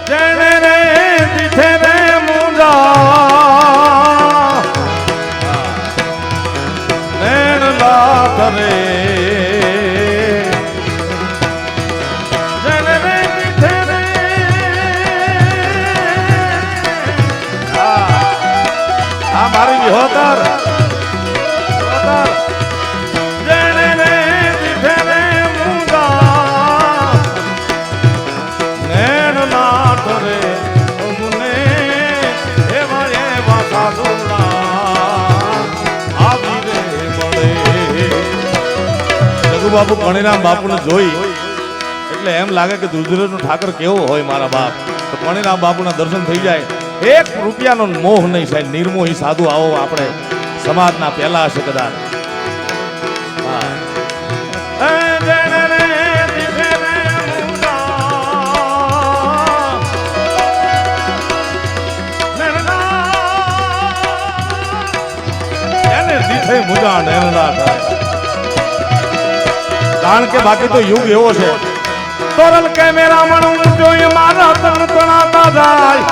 જેણે રે દીઠે રે મુંજા નેણ લાખ રે જેણે રે દીઠે રે આ મારી વિહોતર જેણે રે દીઠે રે મુંજા નેણ લાખ રે મને એવા એવા સાધુડા આવી રે મળે. જગુબાપુ કણીરામ બાપુને જોઈ એટલે એમ લાગે કે દુર્જોધનનો ઠાકર કેવો હોય મારા બાપ. તો કણીરામ બાપુના દર્શન થઈ જાય. 1 રૂપિયાનો મોહ નહીં સાહેબ. નિર્મોહી સાધુ આવો આપણે સમાજના પહેલા હશે કદાચ. કારણ કે બાકી તો યુગ એવો છે. તોરલ કેમેરા મણું જોઈ મારા તણ તણાતા જાય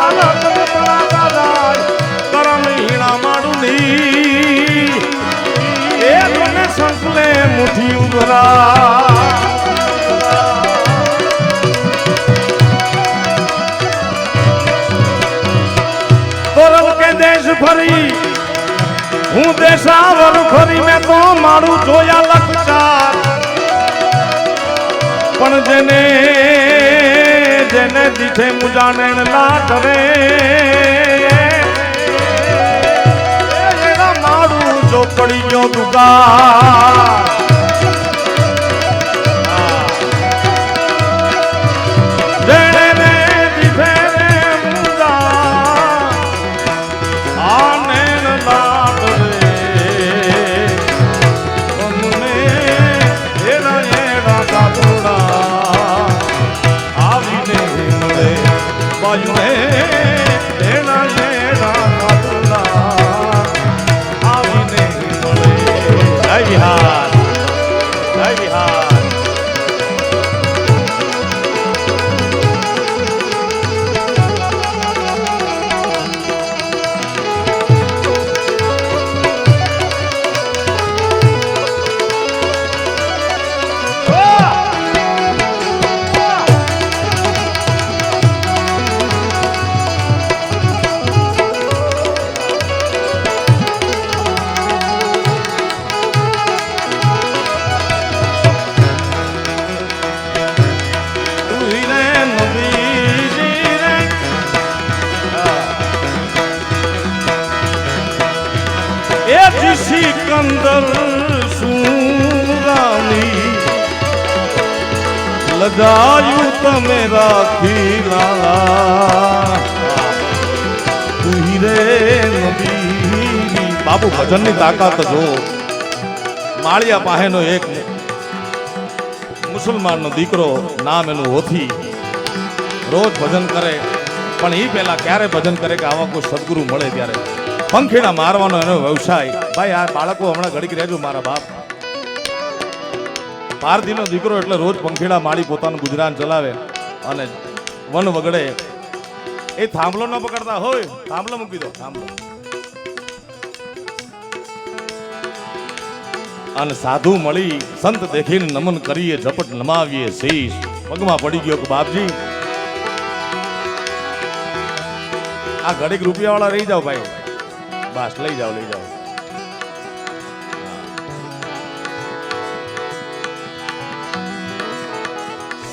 કરમ હીણા માડું ની એ મને સંસલે મુઠી ઉભરા તોરલ કે દેશ ફરી હું દેશાવર ફરી મેં તો મારું જોયા લક્ષાર પણ જેને જેને દીઠે મુજાને લાટ રે એના મારું જો પડી ગયો દુગાર જેને રે દીઠે રે મુજા આને લાટ રે મને એના એના સાધુડા આવીને મળે બાયુને એના એના સાધુડા આવીને મળે. જય વિહાર જય વિહાર. સિકંદર સુરાની લગાયું તમે રાખી લાલા તું રે નબી. બાપુ ભજનની તાકાત જો. માળિયા પાસેનો એક મુસલમાનનો દીકરો નામ એનું હોથી રોજ ભજન કરે પણ એ પેલા ક્યારે ભજન કરે કે આવા કોઈ સદગુરુ મળે ત્યારે. પંખીડા મારવાનો એનો વ્યવસાય. ભાઈ આ બાળકો હમણાં ઘડીક રહેજો મારા બાપ. પારધીનો દીકરો એટલે રોજ પંખીડા માળી પોતાનું ગુજરાન ચલાવે અને વન વગડે. એ થાંભલો ન પકડતા હોય થાંભલો મૂકી દો થાંભલો. અને સાધુ મળી સંત દેખીને નમન કરીએ ઝપટ નમાવીએ શીશ. પગમાં પડી ગયો કે બાપજી આ ઘડીક રૂપિયા વાળા રહી જાઓ ભાઈ. બસ લઈ જાઓ લઈ જાઓ.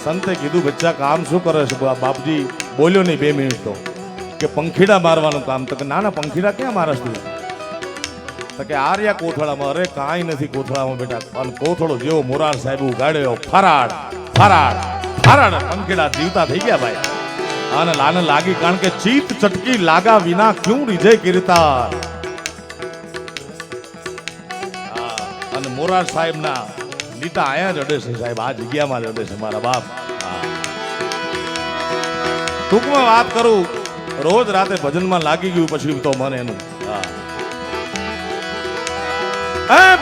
સંતે કીધું બચ્ચા કામ શું કરે છે બાપજી? બોલ્યો નહીં 2 મિનિટ તો કે પંખીડા મારવાનું કામ. તો કે ના ના પંખીડા ક્યાં મારસ તું? તો કે આર્યા કોથળામાં. અરે કાંઈ નથી કોથળામાં બેટા. અને કોથળો જેવો મોરાર સાહેબ ઉગાડ્યો ફરાડ ફરાડ ફરાડ પંખીડા જીવતા થઈ ગયા ભાઈ. આને લાને લાગી કારણ કે ચીત ચટકી લાગા વિના ક્યું રીજે કીર્તા. અને મોરાર સાહેબ ના લીટા આયા જ અડે છે સાહેબ. આ જગ્યામાં જ અડે છે મારા બાપ. ટૂંકમાં વાત કરું રોજ રાતે ભજનમાં લાગી ગયું પછી તો મને એનું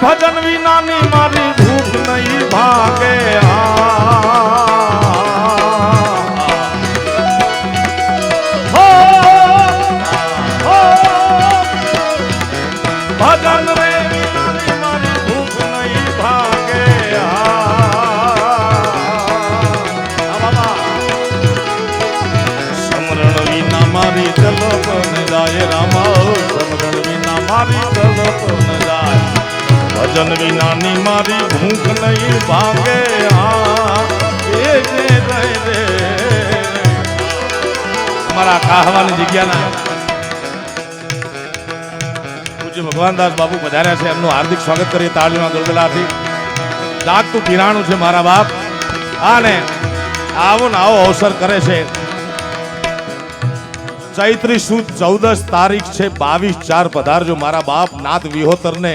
ભજન વિનાની મારી ભૂખ નહીં ભાગે. જાય રામા સમરણ વિના મારી તલપ ન જાય ભજન વિનાની મારી ભૂખ નહીં ભાંગે એ જે રે અમારા કાહવાની જગ્યાના પૂજ્ય ભગવાનદાસ બાપુ પધાર્યા છે એમનું હાર્દિક સ્વાગત કરીએ તાળીઓના ગલગલાથી જાગતું કિરાણું છે મારા બાપ આને આવો ને આવો અવસર કરે છે ચૈત્રી સુદ 14 તારીખ છે 22/4 પધારજો મારા બાપ નાથ વિહોતર ને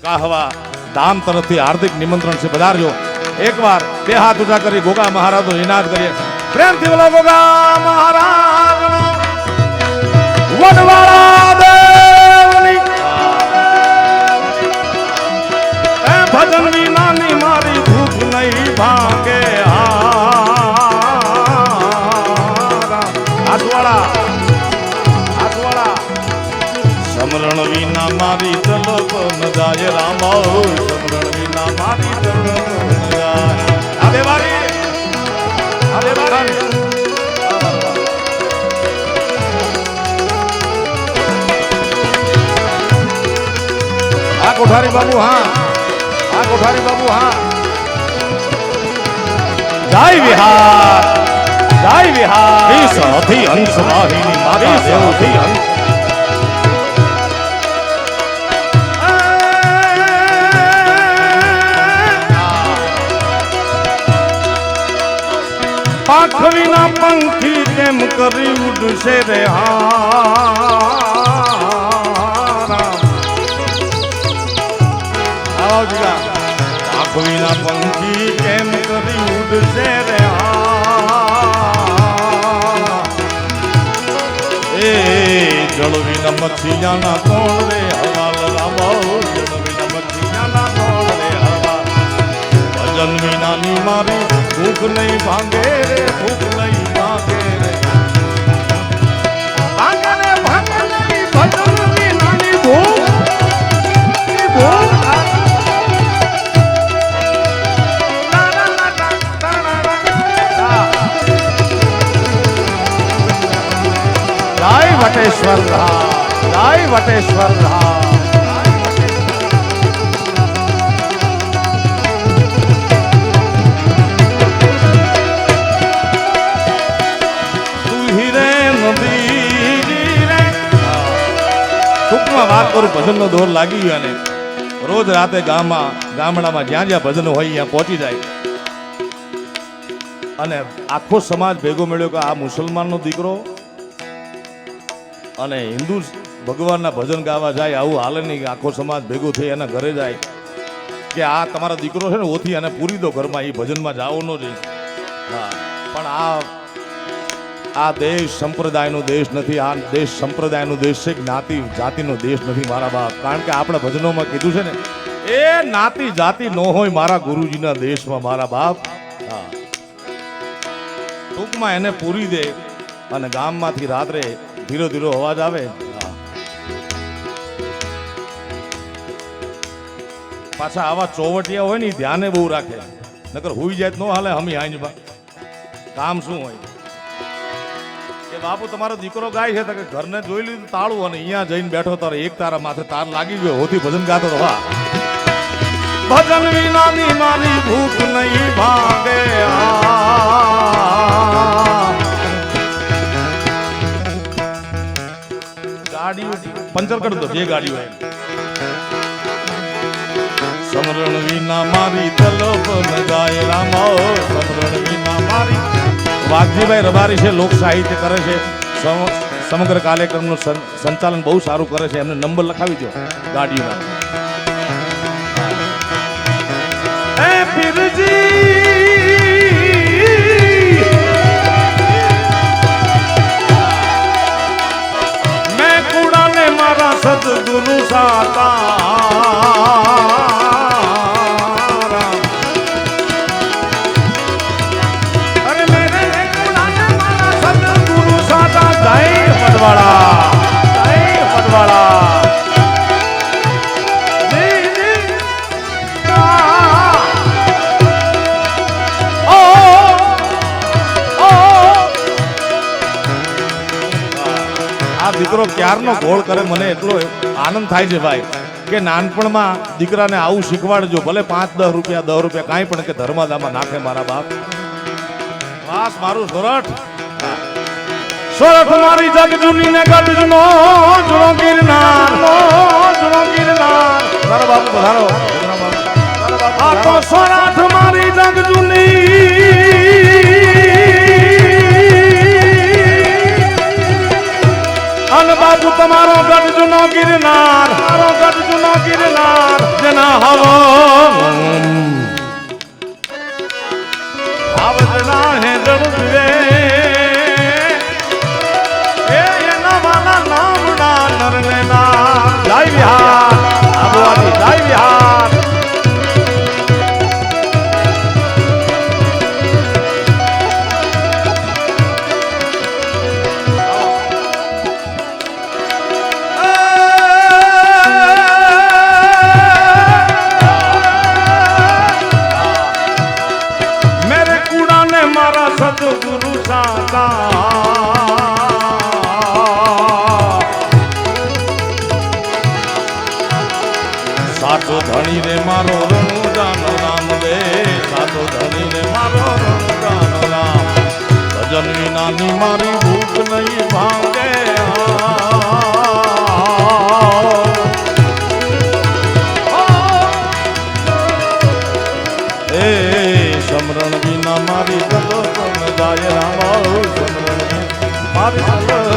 કાહવા ધામ તરફથી હાર્દિક નિમંત્રણ છે પધારજો એકવાર બે હાથ ઊંચા કરી ગોગા મહારાજનો નિનાદ કરીએ પ્રેમથી બોલો ગોગા મહારાજ વનવાળા દેવની એ ભજન વિનાની મારી ભૂખ નહીં ભાંગે હાથવાળા સમરણ વિના મારી તલપ ન જાય રામા સમરણ વિના મારી તલપ ન જાય આ દેવારી આ કોઠારી બાબુ હા જય વિહાર સાથી હંસ વાહિની માતા દેવથી હંસ પાંખ વિના પંખી કેમ કરી ઉડશે રે પાંખ વિના પંખી કેમ કરી ઉડશે રે એ જળ વિના મચ્છીયાના કોણ રે હવાલ રામા જળ વિના મચ્છીયાના કોણ રે હવાલ ભજન વિનાની મારી ભૂખ નહીં ભાંગે રે ભૂખ નહીં ભાંગે રે ભજન વિનાની ભૂખ વટેશ્વર ટૂંકમાં વાત કરું ભજનનો દોર લાગી ગયો અને રોજ રાતે ગામડામાં જ્યાં જ્યાં ભજન હોય ત્યાં પહોંચી જાય અને આખો સમાજ ભેગો મળ્યો કે આ મુસલમાનનો દીકરો અને હિન્દુ ભગવાનના ભજન ગાવા જાય આવું હાલે નહીં આખો સમાજ ભેગો થઈ એના ઘરે જાય કે આ તમારો દીકરો છે ને ઓથી અને પૂરી દો ઘરમાં એ ભજનમાં જાઓ ન જઈ હા પણ આ દેશ સંપ્રદાયનો દેશ નથી આ દેશ સંપ્રદાયનો દેશ છે જ્ઞાતિ જાતિનો દેશ નથી મારા બાપ કારણ કે આપણે ભજનોમાં કીધું છે ને એ જ્ઞાતિ જાતિ ન હોય મારા ગુરુજીના દેશમાં મારા બાપ હા ટૂંકમાં એને પૂરી દે અને ગામમાંથી રાત્રે ધીરો ધીરો અવાજ આવે પાછા આવા ચોવટિયા હોય ને ધ્યાને બહુ રાખે નકર હુઈ જાય ન હાલે હમી હાંજમાં કામ શું હોય કે બાપુ તમારો દીકરો ગાય છે તો કે ઘરને જોઈ લીધું તાળું અને અહીંયા જઈને બેઠો તારે એક તારા માથે તાર લાગી ગયો હોથી ભજન ગાતો તો હા ભજન વિનાની મારી ભૂખ નહીં ભાગે ગાડી પંચર કરી દો જે ગાડી હોય સમરણ વિના મારી તલપ ન જાય રામા સમરણ વિના મારી વાઘજીભાઈ રબારી છે લોક સાહિત્ય કરે છે સમગ્ર કાર્યક્રમનું સંચાલન બહુ સારું કરે છે એમને નંબર લખાવી દો ગાડીઓના એ પીરજી મેં કુડાને મારા સદગુરુ સાતા આ દીકરો ક્યારનો ગોળ કરે મને એટલો આનંદ થાય છે ભાઈ કે નાનપણમાં દીકરાને આવું શીખવાડજો ભલે 5-10 રૂપિયા 10 રૂપિયા કાંઈ પણ કે ધર્માદામાં નાખે મારા બાપ વાસ મારું સોરઠ સોરઠ મારી જગ જૂની ને ગઢ જૂનો જૂનો ગિરનાર મારા બાપુ પધારો આ તો સોરઠ મારી જગ જૂની અને બાપુ તમારો ગઢ જૂનો ગિરનાર જેના હવો આવજના હે જળવે એના વાલા નામના નરલેના જય વિહાર આબુવાદી જય વિહાર सतगुरु साचो धनी रे मारो रनुजान राम रे साचो धनी रे मारो रनुजान राम भजन विनानी मारी भूख नहीं भांगे ए समरण विना मारी गलो જાય રામ સમરણ મારી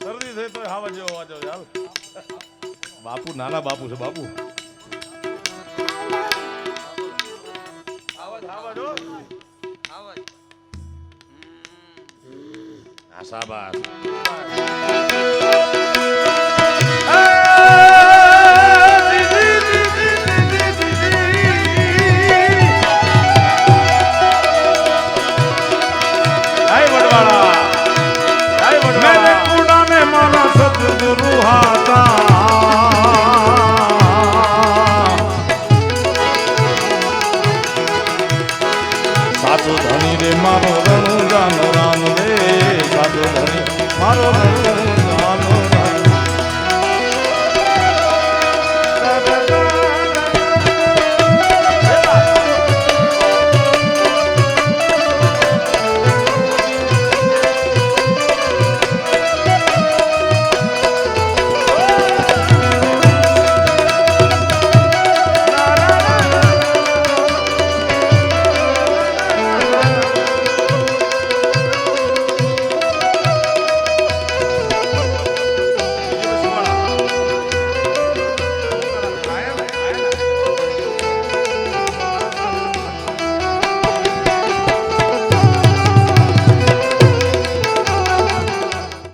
શરદી થઈ તો હાવા જેવો વાજો ચાલ બાપુ નાના બાપુ છે બાપુ શાબાશ सतगुरु हाथा साधु धनी रे मारो रनु जान राम रे साधु धनी मारो